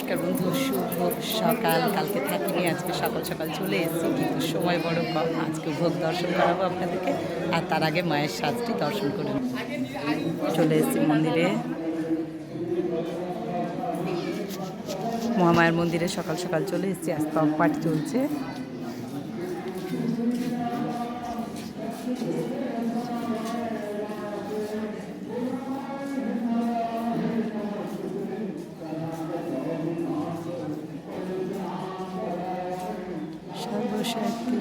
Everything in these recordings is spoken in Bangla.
নমস্কার বন্ধু, শুভ সকাল। কালকে থাকিনি, আজকে সকাল সকাল চলে এসেছি, কিন্তু সময় বড় কম। আজকে ভোগ দর্শন করাবো আপনাদেরকে, আর তার আগে মায়ের সাজটি দর্শন করে চলে এসেছি মন্দিরে। মহামায়ার মন্দিরে সকাল সকাল চলে এসেছি। আজ তপ পাঠ চলছে। সর্বশক্তি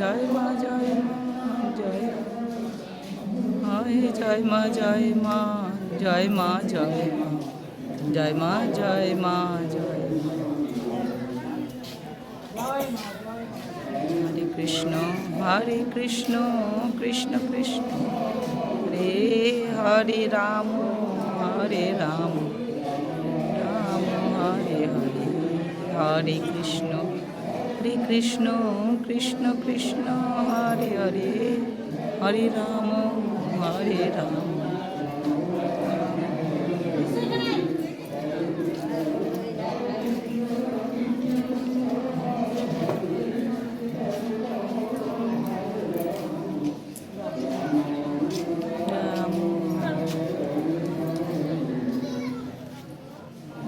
জয় মা, জয় মা, জয় জয় মা, জয় মা, জয় মা, জয় মা, জয় মা, জয় মা, জয় হরে কৃষ্ণ, হরে কৃষ্ণ, কৃষ্ণ কৃষ্ণ হরে হরে, রাম হরে রাম, রাম হরে হরে, হরে কৃষ্ণ, হরে কৃষ্ণ, কৃষ্ণ কৃষ্ণ হরে হরে, হরে রাম, হরে রাম।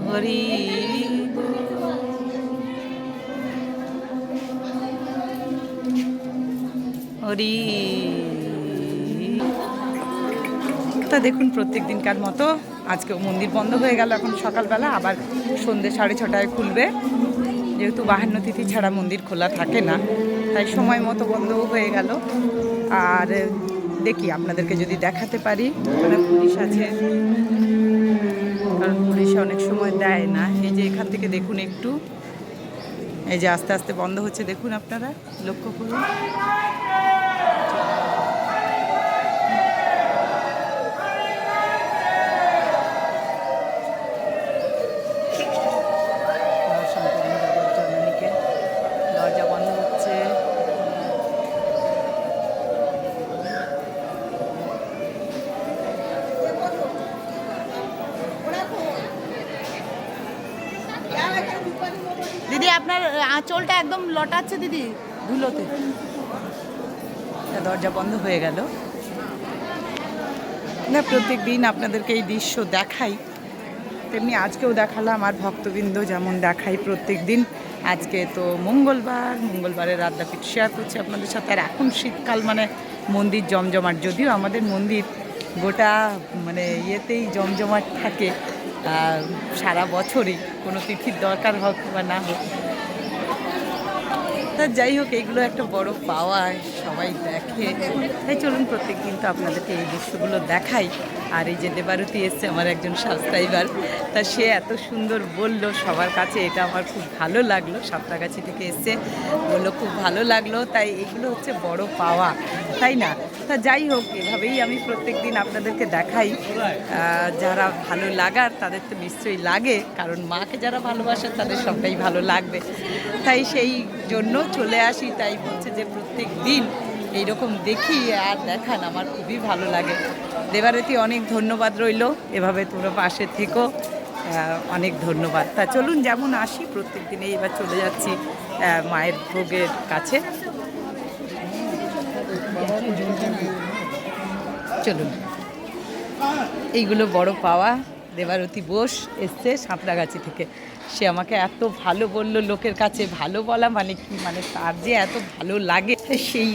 হরি হরি। তা দেখুন, প্রত্যেক দিনকার মতো আজকেও মন্দির বন্ধ হয়ে গেল। এখন সকালবেলা আবার সন্ধ্যে 6:30টায় খুলবে, যেহেতু 52 তিথি ছাড়া মন্দির খোলা থাকে না, তাই সময় মতো বন্ধও হয়ে গেল। আর দেখি আপনাদেরকে যদি দেখাতে পারি, ওখানে পুলিশ আছে, কারণ পুলিশে অনেক সময় দেয় না। এই যে এখান থেকে দেখুন একটু, এই যে আস্তে আস্তে বন্ধ হচ্ছে, দেখুন আপনারা লক্ষ্য করুন। দরজা বন্ধ হচ্ছে। দিদি, আপনার আঁচলটা একদম লটাচ্ছে দিদি ধুলোতে। দরজা বন্ধ হয়ে গেল না। প্রত্যেক দিন আপনাদেরকে এই দৃশ্য দেখাই, তেমনি আজকেও দেখালাম। আর ভক্তবৃন্দ যেমন দেখাই প্রত্যেক দিন, আজকে তো মঙ্গলবারের আদ্যাপীঠ শেয়ার করছি আপনাদের সাথে। আর এখন শীতকাল মানে মন্দির জমজমাট, যদিও আমাদের মন্দির গোটা মানে ইয়েতেই জমজমাট থাকে সারা বছরই, কোনো তিথির দরকার হোক বা না হোক। তা যাই হোক, এইগুলো একটা বড় পাওয়া, সবাই দেখে। তাই চলুন প্রত্যেক দিন তো আপনাদেরকে এই দৃশ্যগুলো দেখাই। আর এই যে দেবারতী এসছে আমার একজন সাবস্ক্রাইবার, তা সে এত সুন্দর বলল সবার কাছে, এটা আমার খুব ভালো লাগলো। সাঁতরাগাছি থেকে এসছে, বললো খুব ভালো লাগলো। তাই এগুলো হচ্ছে বড় পাওয়া, তাই না? তা যাই হোক, এভাবেই আমি প্রত্যেক দিন আপনাদেরকে দেখাই। যারা ভালো লাগার তাদের তো নিশ্চয়ই লাগে, কারণ মাকে যারা ভালোবাসে তাদের সবটাই ভালো লাগবে। তাই সেই জন্য চলে আসি। তাই বলছে যে প্রত্যেক দিন এইরকম দেখি আর দেখান, আমার খুবই ভালো লাগে। দেবারতী, অনেক ধন্যবাদ রইল, এভাবে তোমরা পাশে থেকো, অনেক ধন্যবাদ। তা চলুন, যেমন আসি প্রত্যেক দিনে, এবার চলে যাচ্ছি মায়ের ভোগের কাছে। চলুন, এইগুলো বড় পাওয়া। দেবারতী বোস এসছে সাঁতরাগাছি থেকে। সে আমাকে এত ভালো বলল, লোকের কাছে ভালো বলা মানে কি, মানে তার যে এত ভালো লাগে, সেই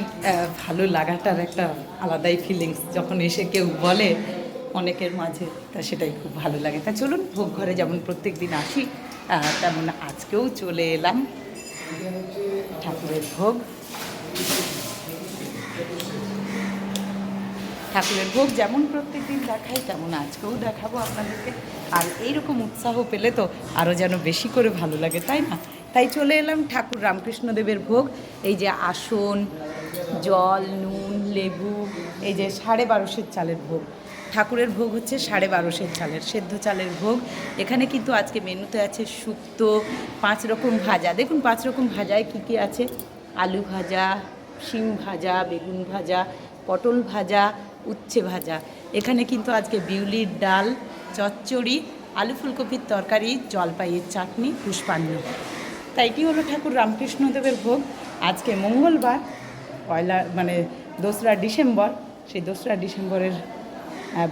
ভালো লাগাটার একটা আলাদাই ফিলিংস যখন এসে কেউ বলে অনেকের মাঝে, তা সেটাই খুব ভালো লাগে। তা চলুন, ভোগ ঘরে যেমন প্রত্যেক দিন আসি তেমন আজকেও চলে এলাম ঠাকুরের ভোগ। ঠাকুরের ভোগ যেমন প্রত্যেক দিন দেখাই তেমন আজকেও দেখাবো আপনাদেরকে। আর এইরকম উৎসাহ পেলে তো আরও যেন বেশি করে ভালো লাগে, তাই না? তাই চলে এলাম ঠাকুর রামকৃষ্ণদেবের ভোগ। এই যে আসন, জল, নুন, লেবু, এই যে 1250 চালের ভোগ। ঠাকুরের ভোগ হচ্ছে 1250 চালের, সেদ্ধ চালের ভোগ। এখানে কিন্তু আজকে মেনুতে আছে শুক্তো, 5 রকম ভাজা। দেখুন 5 রকম ভাজায় কী কী আছে: আলু ভাজা, শিম ভাজা, বেগুন ভাজা, পটল ভাজা, উচ্ছে ভাজা। এখানে কিন্তু আজকে বিউলির ডাল, চচ্চড়ি, আলু ফুলকপির তরকারি, জলপাইয়ের চাটনি, পুষ্পান্ন। তাই এটি হলো ঠাকুর রামকৃষ্ণদেবের ভোগ। আজকে মঙ্গলবার, মানে 2রা ডিসেম্বর। সেই 2রা ডিসেম্বরের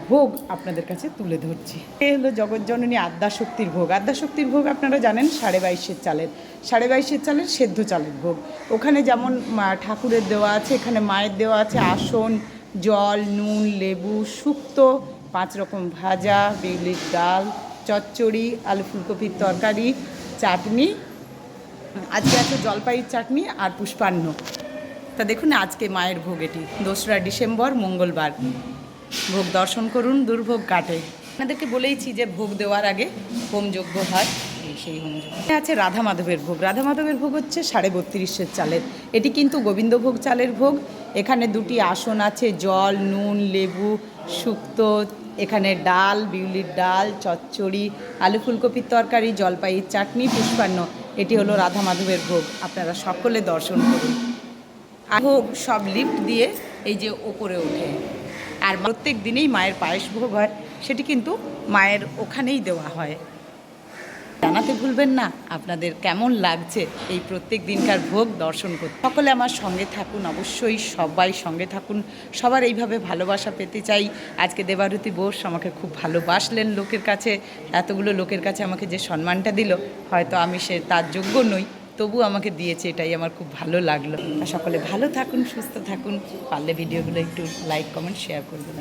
ভোগ আপনাদের কাছে তুলে ধরছি। এ হলো জগৎজননী আদ্যাশক্তির ভোগ। আদ্যাশক্তির ভোগ আপনারা জানেন 2250 চালের, 2250 চালের সেদ্ধ চালের ভোগ। ওখানে যেমন ঠাকুরের দেওয়া আছে, এখানে মায়ের দেওয়া আছে আসন, জল, নুন, লেবু, শুক্তো, 5 রকম ভাজা, বিউলির ডাল, চচ্চড়ি, আলু ফুলকপির তরকারি, চাটনি, আজকে আছে জলপাইয়ের চাটনি আর পুষ্পান্ন। তা দেখুন আজকে মায়ের ভোগ, এটি 2রা ডিসেম্বর মঙ্গলবার। ভোগ দর্শন করুন, দুর্ভোগ কাটে। আপনাদেরকে বলেইছি যে ভোগ দেওয়ার আগে হোমযজ্ঞ হয়, সেই হোমযজ্ঞ আছে। রাধা মাধবের ভোগ। রাধা মাধবের ভোগ হচ্ছে 3250 চালের। এটি কিন্তু গোবিন্দভোগ চালের ভোগ। এখানে 2টি আসন আছে, জল, নুন, লেবু, শুক্তো, এখানে ডাল, বিউলির ডাল, চচ্চড়ি, আলু ফুলকপির তরকারি, জলপাইয়ের চাটনি, পুষ্পান্ন। এটি হলো রাধা মাধবের ভোগ। আপনারা সকলে দর্শন করুন। আর ভোগ সব লিফট দিয়ে এই যে ওপরে ওঠে। আর প্রত্যেক দিনেই মায়ের পায়েস ভোগ হয়, সেটি কিন্তু মায়ের ওখানেই দেওয়া হয়। জানাতে ভুলবেন না আপনাদের কেমন লাগছে এই প্রত্যেক দিনকার ভোগ দর্শন করতে। সকলে আমার সঙ্গে থাকুন, অবশ্যই সবাই সঙ্গে থাকুন। সবার এইভাবে ভালোবাসা পেতে চাই। আজকে দেবারতী বোস আমাকে খুব ভালোবাসলেন লোকের কাছে, এতগুলো লোকের কাছে আমাকে যে সম্মানটা দিল, হয়তো আমি তার যোগ্য নই, তবু আমাকে দিয়েছে, এটাই আমার খুব ভালো লাগলো। সকলে ভালো থাকুন, সুস্থ থাকুন। পারলে ভিডিওগুলো একটু লাইক, কমেন্ট, শেয়ার করবেন।